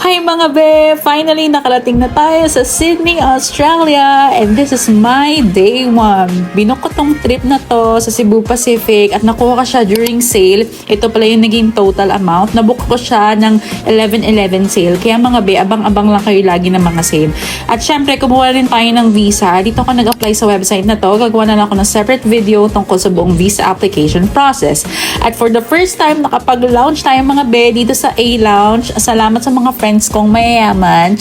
Okay mga be, finally nakarating na tayo sa Sydney, Australia, and this is my day 1. Binook ko tong trip na to sa Cebu Pacific at nakuha ko siya during sale. Ito pala yung naging total amount. Nabook ko siya ng 11/11 sale. Kaya mga be, abang-abang lang kayo lagi ng mga sale. At syempre, kumuha rin tayo ng visa. Dito ako nag-apply sa website na to. Gagawa na lang ako ng separate video tungkol sa buong visa application process. At for the first time, nakapag-lounge tayo mga be dito sa A-Lounge. Salamat sa mga friends kong mayayaman.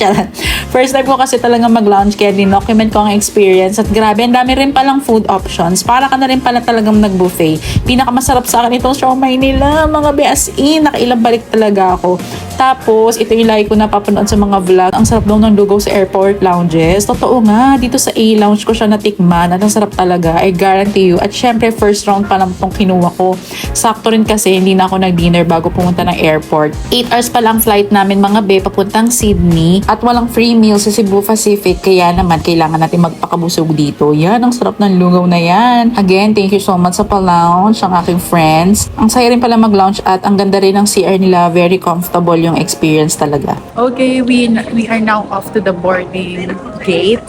First time ko kasi talaga mag-lounge kaya dinocument ko ang experience. At grabe, ang dami rin palang food options. Para ka na rin pala talagang nag-buffet. Pinakamasarap sa akin itong siomai nila. Mga be, as in, nakailang balik talaga ako. Tapos, ito yung lagi ko napapanood sa mga vlog. Ang sarap daw ng lugaw sa airport lounges. Totoo nga, dito sa A-Lounge ko siya natikman at ang sarap talaga. I guarantee you. At syempre, first round pa lang itong kinuha ko. Sakto rin kasi, hindi na ako nag-dinner bago pumunta ng airport. 8 hours pa lang flight namin mga be, papuntang Sydney. At walang free meal sa Cebu Pacific. Kaya naman, kailangan natin magpakabusog dito. Yan, ang sarap ng lugaw na yan. Again, thank you so much sa pa-lounge, ang aking friends. Ang saya rin pala mag-lounge at ang ganda rin ng CR nila. Very comfortable yung experience talaga. Okay, we are now off to the boarding gate.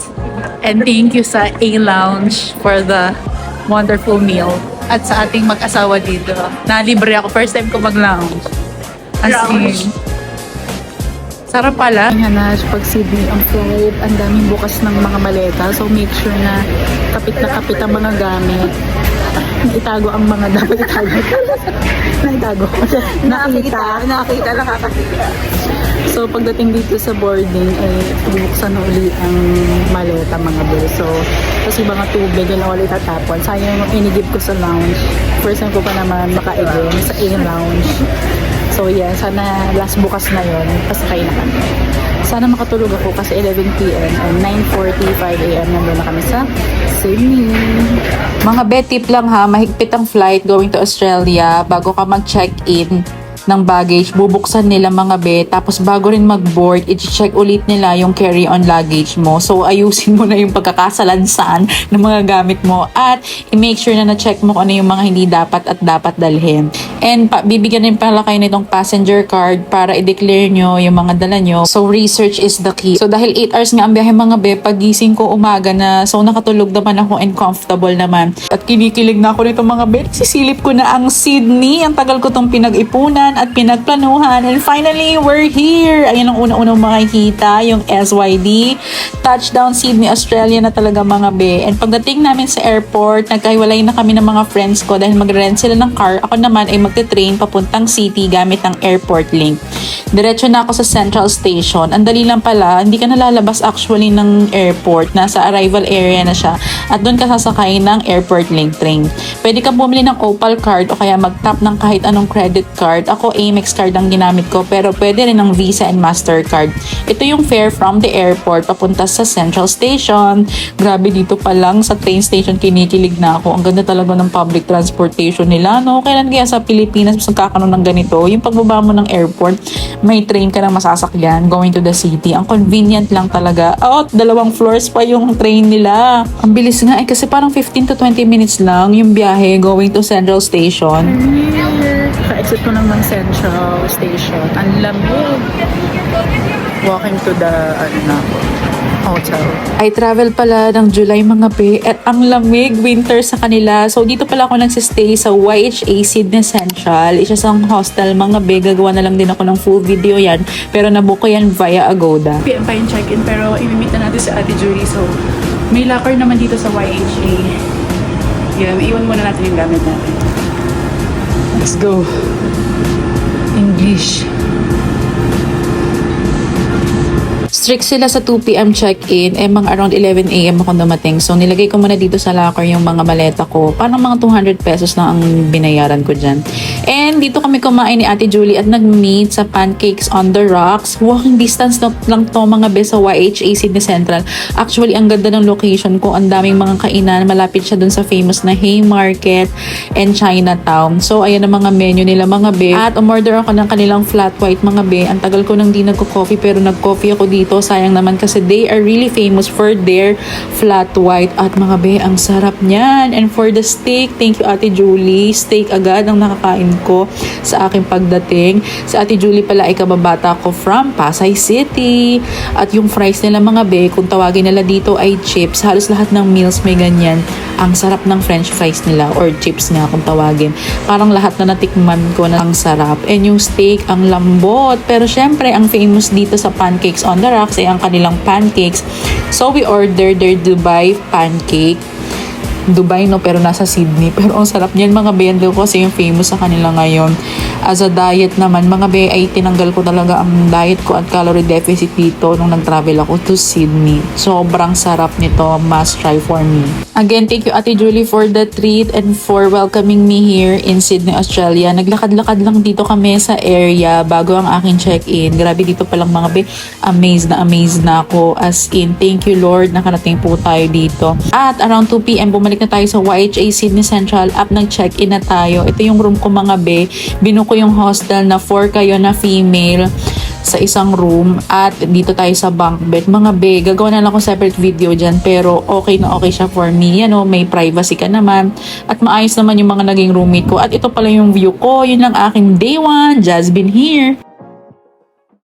And thank you sa A-Lounge for the wonderful meal. At sa ating mag-asawa dito. Nalibre ako. First time ko mag-lounge. As in, sarap pala. Hanash, pag Sydney ang flight, ang daming bukas ng mga maleta. So make sure na kapit ang mga gamit. Itago ang mga dapat itago. Nakita, nakakakita. So pagdating dito sa boarding, bubuksan na uli ang maleta mga bro. So, kasi mga tubig yun ulit tatapon. Sayang yung inigib ko sa lounge. First time ko pa naman makaigin sa A-Lounge. So yeah, sana last bukas na yun, pasakay na kami. Sana makatulog ako kasi 11 p.m. and 9:45 a.m. nandun na kami sa Sydney. Mga be, tip lang ha, mahigpit ang flight going to Australia. Bago ka mag-check-in ng baggage, bubuksan nila mga be. Tapos bago rin mag-board, i-check ulit nila yung carry-on luggage mo. So ayusin mo na yung pagkakasalansan ng mga gamit mo at i-make sure na na-check mo kung ano yung mga hindi dapat at dapat dalhin. And bibigyan rin pala kayo nitong passenger card para i-declare nyo yung mga dala nyo. So research is the key. So dahil 8 hours nga ang biyahe mga be, pagising ko umaga na, so nakatulog naman ako and comfortable naman. At kinikilig na ako nito mga be. Sisilip ko na ang Sydney. Ang tagal ko tong pinag-ipunan at pinagplanuhan. And finally, we're here. Ayan ang una-unang makikita, yung SYD. Touchdown Sydney, Australia na talaga mga be. And pagdating namin sa airport, nagkahiwalay na kami ng mga friends ko dahil mag-rent sila ng car. Ako naman ay magte-train papuntang city gamit ng airport link. Diretso na ako sa Central Station. Ang dali lang pala, hindi ka nalalabas actually ng airport. Nasa arrival area na siya. At doon ka sasakay ng airport link train. Pwede ka bumili ng Opal card o kaya mag-tap ng kahit anong credit card. Ako Amex card ang ginamit ko pero pwede rin ng Visa and Mastercard. Ito yung fare from the airport papunta sa Central Station. Grabe, dito pa lang sa train station kinikilig na ako. Ang ganda talaga ng public transportation nila, no? Kailan kaya sa Pilipinas mas nagkakaroon ng ganito? Yung pagbaba mo ng airport, may train ka ng masasakyan going to the city. Ang convenient lang talaga. Oh, 2 floors pa yung train nila. Ang bilis nga kasi parang 15 to 20 minutes lang yung biyahe going to Central Station. Sa-exit ko naman Central Station. Ang lamig. Walking to the hotel. I travel pala ng July mga pe at ang lamig, winter sa kanila. So dito pala ako nagsistay sa YHA Sydney Central. Isa sa hostel mga be. Gagawa na lang din ako ng full video yan. Pero nabook ko yan via Agoda. PM pa yung check-in pero imimita natin si Ate Julie. So, may locker naman dito sa YHA. Yun, iwan muna natin yung gamit natin. Let's go. English. Strict sila sa 2 p.m. check-in. Mga around 11 a.m. ako dumating. So, nilagay ko muna dito sa locker yung mga maleta ko. Parang mga 200 pesos na ang binayaran ko dyan. And dito kami kumain ni Ate Julie at nag-meet sa Pancakes on the Rocks. Walking distance lang to mga be sa YHA Sydney Central. Actually, ang ganda ng location ko. Ang daming mga kainan. Malapit siya dun sa famous na Haymarket and Chinatown. So, ayan ang mga menu nila mga be. At umorder ako ng kanilang flat white mga be. Ang tagal ko nang di nagko-coffee pero nag-coffee ako dito dito. Sayang naman kasi they are really famous for their flat white. At mga be, ang sarap niyan. And for the steak, thank you Ate Julie. Steak agad ang nakakain ko sa aking pagdating. Si Ate Julie pala ay kababata ko from Pasay City. At yung fries nila mga be, kung tawagin nila dito ay chips. Halos lahat ng meals may ganyan. Ang sarap ng french fries nila or chips nga kung tawagin. Parang lahat na natikman ko na ang sarap. And yung steak, ang lambot. Pero syempre, ang famous dito sa Pancakes on the Rocks ay ang kanilang pancakes. So we ordered their Dubai pancake. Dubai no, pero nasa Sydney. Pero ang sarap niyan mga bendo ko kasi yung famous sa kanila ngayon. As a diet naman, mga be, ay tinanggal ko talaga ang diet ko at calorie deficit dito nung nag-travel ako to Sydney. Sobrang sarap nito. Must try for me. Again, thank you Ate Julie for the treat and for welcoming me here in Sydney, Australia. Naglakad-lakad lang dito kami sa area bago ang aking check-in. Grabe dito palang mga be, amazed na ako. As in, thank you Lord, nakarating po tayo dito. At around 2 p.m. bumalik na tayo sa YHA Sydney Central at nag-check-in na tayo. Ito yung room ko mga be. Binuko yung hostel na 4 kayo na female sa isang room at dito tayo sa bunk bed. Mga be, gagawa na lang ako separate video dyan pero okay na okay siya for me. Yan o, may privacy ka naman at maayos naman yung mga naging roommate ko. At ito pala yung view ko. Yun lang aking day 1. Jasmine here.